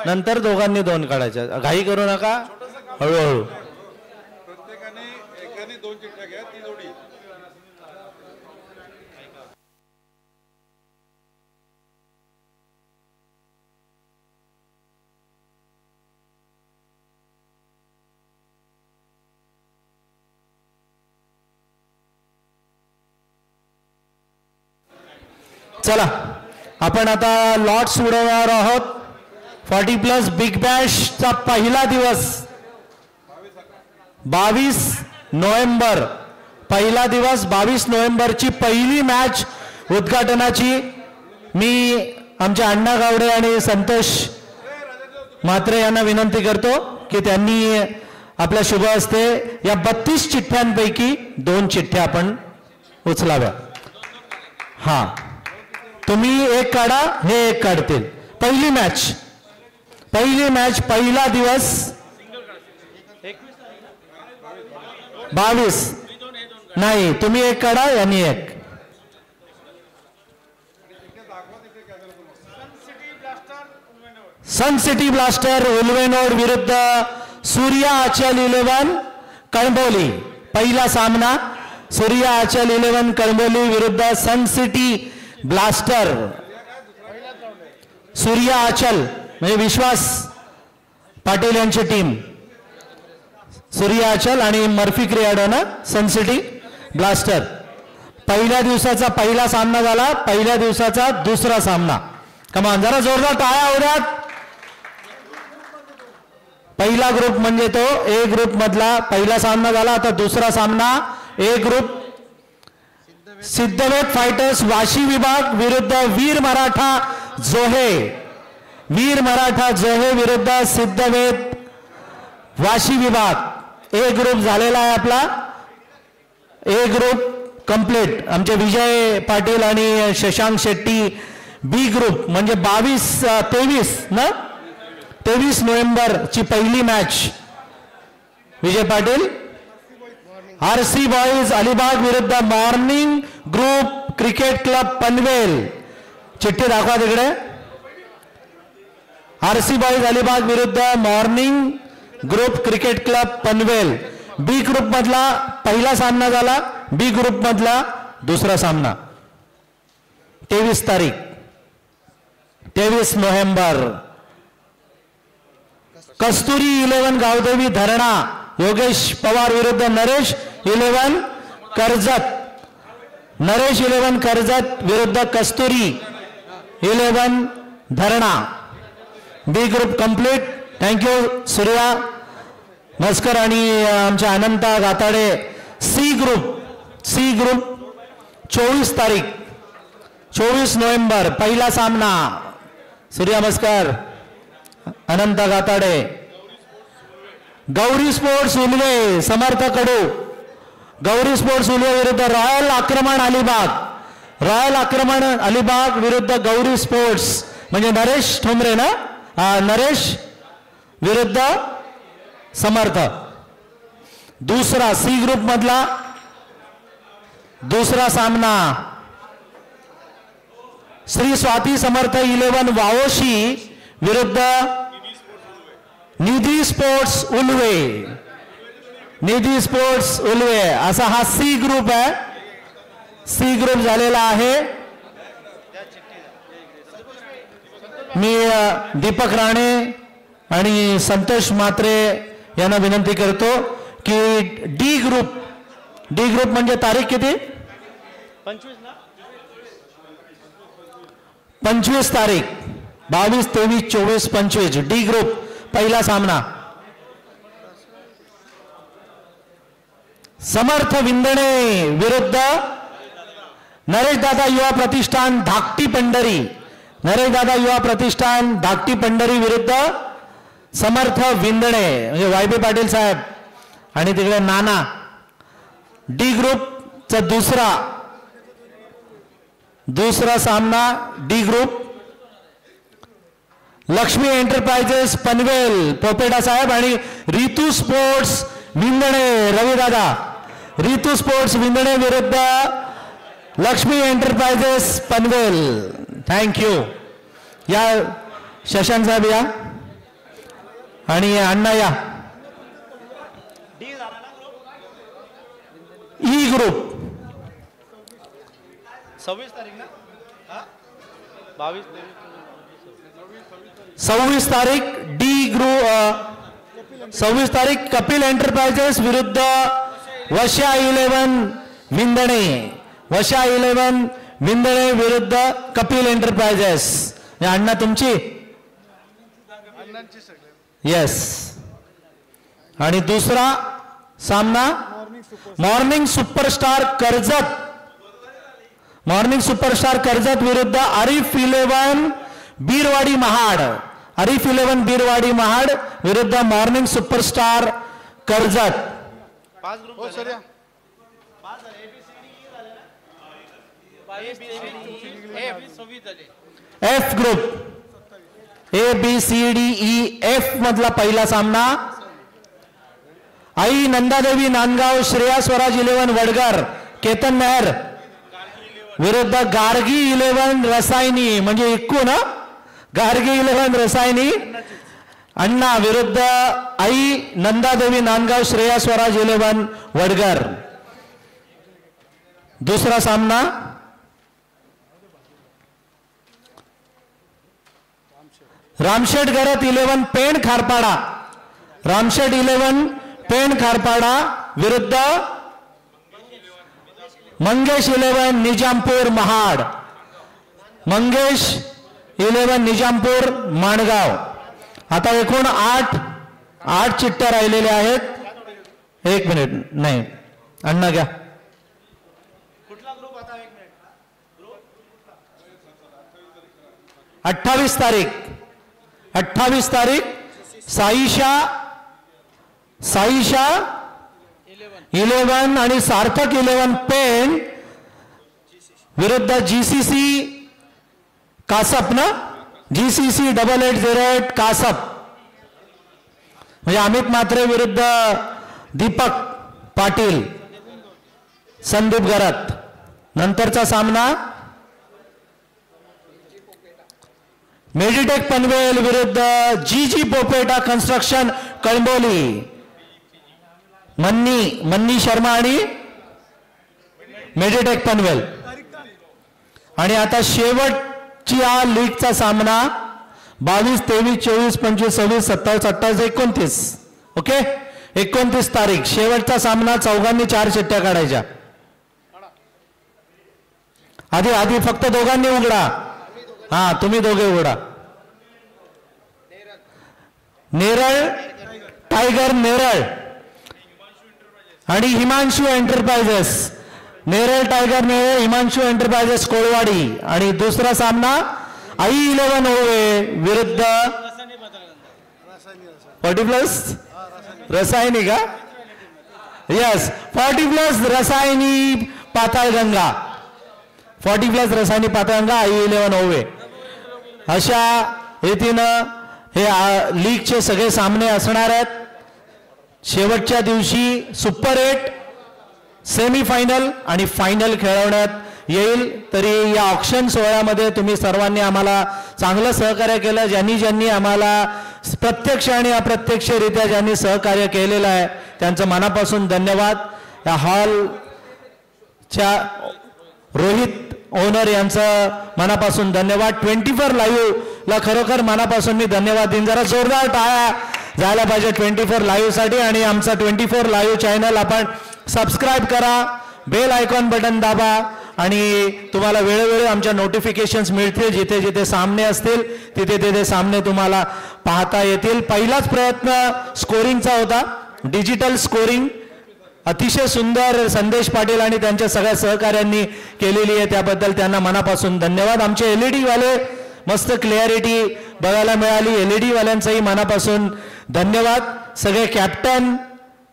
नंतर दोघांनी 2 काढायच्या. घाई करू नका, हळूहळू. प्रत्येकाने एकाने 2 चिठ्ठ्या घ्या, ती जोडी. चला आपण आता लॉट्स उडवणार आहोत. 40+ बिग बॅशचा पहिला दिवस 22 नोव्हेंबर. पहिला दिवस 22 नोव्हेंबरची पहिली मॅच उद्घाटनाची मी आमचे अण्णा गावडे आणि संतोष म्हात्रे यांना विनंती करतो की त्यांनी आपल्या शुभ हस्ते या 32 चिठ्ठ्यांपैकी 2 चिठ्ठ्या आपण उचलाव्या. हा, तुम्ही एक काढा, हे एक काढतील. पहिली मॅच पहिला दिवस 22. नाही, तुम्ही एक काढा, यांनी एक. सन सिटी ब्लास्टर उल्वेनोड विरुद्ध सूर्या आचल 11 कळंबोली. पहिला सामना सूर्या आचल 11 कळंबोली विरुद्ध सन सिटी ब्लास्टर. सूर्या आचल म्हणजे विश्वास पाटील यांची टीम. सूर्या आचल आणि मर्फी क्रियाडोना सन सिटी ब्लास्टर. पहिल्या दिवसाचा पहिला सामना झाला. पहिल्या दिवसाचा दुसरा सामना. कमान जरा जोरदार टाळ्या होऊ द्यात. पहिला ग्रुप म्हणजे तो ए ग्रुप मधला पहिला सामना झाला. आता दुसरा सामना ए ग्रुप. सिद्धवेद फायटर्स वाशी विभाग विरुद्ध वीर मराठा जोहे. वीर मराठा जोहे विरुद्ध सिद्धवेद वाशी विभाग. ए ग्रुप झालेला आहे आपला. ए ग्रुप कंप्लीट. आमचे विजय पाटील आणि शशांक शेट्टी. बी ग्रुप म्हणजे 23 नोव्हेंबरची पहिली match. Vijay Patil RC boys Alibag विरुद्ध morning group cricket club Panvel. चिठ्ठी दाखवा तिकडे. आरसी बॉईज अलिबाग विरुद्ध morning group cricket club Panvel. B group मधला पहिला सामना झाला. बी ग्रुप मधला दुसरा सामना 23 तारीख 23 नोव्हेंबर. कस्तुरी 11 गावदेवी धरणा योगेश पवार विरुद्ध नरेश 11 कर्जत. नरेश 11 कर्जत विरुद्ध कस्तुरी 11 धरणा. बी ग्रुप कंप्लीट. थँक्यू सूर्या मस्कर आणि आमच्या अनंता गाताडे. सी ग्रुप 24 तारीख 24 नोव्हेंबर पहिला सामना. सूर्या मस्कर अनंता गाताडे. गौरी स्पोर्ट्स उल्वे समर्थ कडू. गौरी स्पोर्ट्स उल्वे विरुद्ध रॉयल आक्रमण अलिबाग. रॉयल आक्रमण अलिबाग विरुद्ध गौरी स्पोर्ट्स म्हणजे नरेश ठोंबरे ना. नरेश विरुद्ध समर्थ. दुसरा सी ग्रुप मधला दुसरा सामना श्री स्वाती समर्थ 11 वावोशी विरुद्ध निधी स्पोर्ट्स उल्वे. निधी स्पोर्ट्स उल्वे असा हा सी ग्रुप आहे. सी ग्रुप झालेला आहे. मी दीपक राणे आणि संतोष म्हात्रे यांना विनंती करतो की डी ग्रुप म्हणजे तारीख किती 25 तारीख 22, 23, 24, 25 डी ग्रुप पहिला सामना. समर्थ विंदणे विरुद्ध नरेश दादा युवा प्रतिष्ठान धाकटी पंढरी. नरेश दादा युवा प्रतिष्ठान धाकटी पंढरी विरुद्ध समर्थ विंदणे म्हणजे वायबी पाटील साहेब आणि तिकडे नाना. डी ग्रुपचा दुसरा सामना D group. Laxmi enterprises Panvel पोपेडा साहेब आणि रितू स्पोर्ट्स विंदणे रविदादा. रितू स्पोर्ट्स विंदणे विरुद्ध लक्ष्मी एंटरप्राइजेस पनवेल. थँक्यू. या शशांक साहेब या. आणि अण्णा या. ई ग्रुप 26 तारीख ना 22 26 तारीख डी ग्रुप 26 तारीख कपिल एंटरप्राइजेस विरुद्ध वशा 11 विंदणे. वशा 11 विंदणे विरुद्ध कपिल एंटरप्राइजेस. अण्णा तुमची येस. आणि दुसरा सामना morning superstar Karjat. Morning superstar Karjat विरुद्ध आरिफ 11 बीरवाडी महाड. आरिफ 11 बीरवाडी महाड विरुद्ध morning superstar Karjat. 5 group F group ABCDEF मधला पहिला सामना आई नंदादेवी नांदगाव श्रेया स्वराज 11 वडगर केतन मेहर विरुद्ध गार्गी 11 रसायनी. म्हणजे इक्कू ना गार्गी 11 रसायनी अण्णा विरुद्ध आई नंदादेवी नांदगाव श्रेया स्वराज 11 वडगर. दुसरा सामना रामशेठ गरत 11 पेण खारपाडा. रामशेठ 11 पेण खारपाडा विरुद्ध मंगेश 11 निजामपूर महाड. मंगेश 11 निजामपूर माणगाव. आता एकूण 8 चिठ्ठ्या राहिलेल्या आहेत. एक मिनिट नाही अण्णा घ्या. कुठला ग्रुप आता 1 मिनिट 28 तारीख साईशा 11 आणि सार्थक 11 पेण विरुद्ध GCC कासप ना GCC 8808 कासप. म्हणजे अमित म्हात्रे विरुद्ध दीपक पाटील संदीप गरत. नंतरचा सामना मेडिटेक पनवेल विरुद्ध GG पोपेटा कन्स्ट्रक्शन कळंबोली. मन्नी शर्मा आणि मेडिटेक पनवेल. आणि आता शेवटची हा लीगचा सामना 22, 23, 24, 25, 26, 27, 28, 29. ओके 29 तारीख शेवटचा सामना. चौघांनी 4 चिठ्ठ्या काढायच्या. आधी फक्त दोघांनी उघडा. हा तुम्ही दोघे उघडा. नेरळ टायगर नेरळ आणि Himanshu enterprises. Neral tiger Neral Himanshu enterprises Kolwadi. आणि दुसरा सामना आई 11 ओवे विरुद्ध 40+ रसायनी का यस 40+ रसायनी पाताळगंगा. 40+ रसायनी पाताळगंगा आई 11 ओवे. अशा रीतीनं हे लीगचे सगळे सामने असणार आहेत. शेवटच्या दिवशी सुपर 8 सेमीफायनल आणि फायनल खेळवण्यात येईल. तरी या ऑक्शन सोहळ्यामध्ये तुम्ही सर्वांनी आम्हाला चांगलं सहकार्य केलं. ज्यांनी आम्हाला प्रत्यक्ष आणि अप्रत्यक्षरित्या ज्यांनी सहकार्य केलेलं आहे त्यांचं मनापासून धन्यवाद. या हॉलच्या रोहित ओनर यांचं मनापासून धन्यवाद. 24 लाईव्हला खरोखर मनापासून मी धन्यवाद देईन. जरा जोरदार टाळ्या झाल्या पाहिजे 24 लाईव्ह साठी. आणि आमचा 24 लाईव्ह चॅनल आपण सबस्क्राईब करा, बेल आयकॉन बटन दाबा आणि तुम्हाला वेळोवेळी आमच्या नोटिफिकेशन्स मिळतील. जिथे जिथे सामने असतील तिथे तिथे सामने तुम्हाला पाहता येतील. पहिलाच प्रयत्न स्कोरिंगचा होता, डिजिटल स्कोरिंग अतिशय सुंदर संदेश पाटील आणि त्यांच्या सगळ्या सहकाऱ्यांनी केलेली आहे. त्याबद्दल त्यांना मनापासून धन्यवाद. आमचे LED वाले मस्त क्लिअरिटी बघायला मिळाली. LED वाल्यांचंही मनापासून धन्यवाद. सगळे कॅप्टन,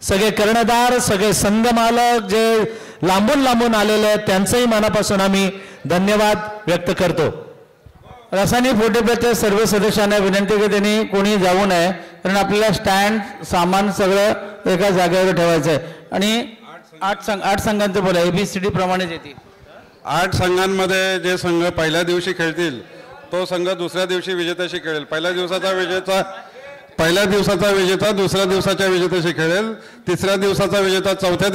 सगळे कर्णधार, सगळे संघ मालक जे लांबून आलेले आहेत त्यांचंही मनापासून आम्ही धन्यवाद व्यक्त करतो. रासायनिक फोटोपेच्या सर्व सदस्यांना विनंती की त्यांनी कोणी जाऊ नये, कारण आपल्याला स्टँड सामान सगळं एका जागेवर ठेवायचं आहे. आणि 8 संघांचं बोला ABCD प्रमाणेच येतील. 8 संघांमध्ये जे संघ पहिल्या दिवशी खेळतील तो संघ दुसऱ्या दिवशी विजेत्याशी खेळेल. पहिल्या दिवसाचा विजेता पहिल्या दिवसाचा विजेता दुसऱ्या दिवसाच्या विजेत्याशी खेळेल, तिसऱ्या दिवसाचा विजेता चौथ्या